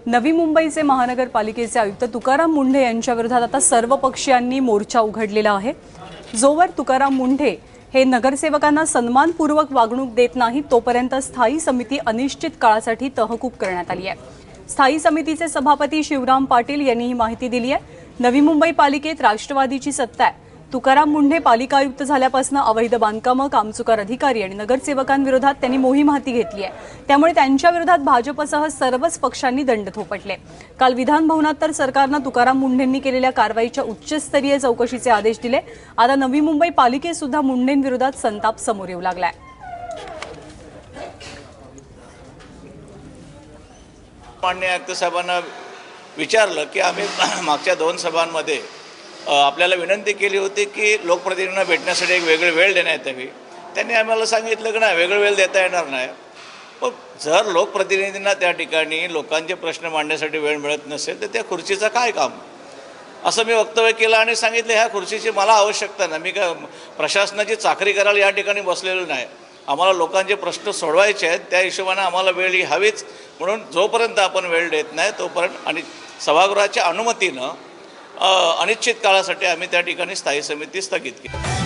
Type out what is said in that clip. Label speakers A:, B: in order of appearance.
A: नवी मुंबईचे महानगरपालिकेचे आयुक्त तुकाराम मुंढे यांच्या विरोधात आता सर्व पक्षीयांनी मोर्चा उघडलेला आहे। जोवर तुकाराम मुंढे हे नगरसेवकांना सन्मानपूर्वक वागणूक देत नाही तोपर्यंत स्थायी समिती अनिश्चित काळासाठी तहकूब करण्यात आली आहे। स्थायी समितीचे सभापती शिवराम पाटील यांनी ही माहिती दिली आहे। नवी मुंबई पालिकेत राष्ट्रवादीची सत्ता आहे। तुकाराम मुंढे पालिका आयुक्त झाल्यापासून अवैध बांधकामं, कामचुकार अधिकारी आणि नगरसेवकांविरोधात त्यांनी मोहीम हाती घेतली आहे। त्यामुळे त्यांच्या विरोधात भाजपसह सर्वच पक्षांनी दंड थोपटले। काल विधान भवनात तर सरकारने तुकाराम मुंढेंनी केलेल्या कारवाईच्या उच्चस्तरीय चौकशीचे आदेश दिले। आता नवी मुंबई पालिकेत सुद्धा मुंढेंविरोधात संताप समोर येऊ लागलाय।
B: माननीय आयुक्त साहेबांना विचारलं की आम्ही मागच्या 2 सभांमध्ये आपल्याला विनंती केली होती की लोकप्रतिनिधींना भेटण्यासाठी एक वेगळी वेळ देण्यात यावी। त्यांनी आम्हाला सांगितलं की नाही, वेगळी वेळ देता येणार नाही। पण जर लोकप्रतिनिधींना त्या ठिकाणी लोकांचे प्रश्न मांडण्यासाठी वेळ मिळत नसेल तर त्या खुर्चीचं काय काम, असं मी वक्तव्य केलं आणि सांगितलं ह्या खुर्चीची मला आवश्यकता नाही। मी काय प्रशासनाची चाकरी करायला या ठिकाणी बसलेलो नाही। आम्हाला लोकांचे प्रश्न सोडवायचे आहेत, त्या हिशोबाने आम्हाला वेळ ही हवीच। म्हणून जोपर्यंत आपण वेळ देत नाही तोपर्यंत आणि सभागृहाच्या अनुमतीनं अनिश्चित काळासाठी आम्ही त्या ठिकाणी स्थायी समिती स्थगित केली।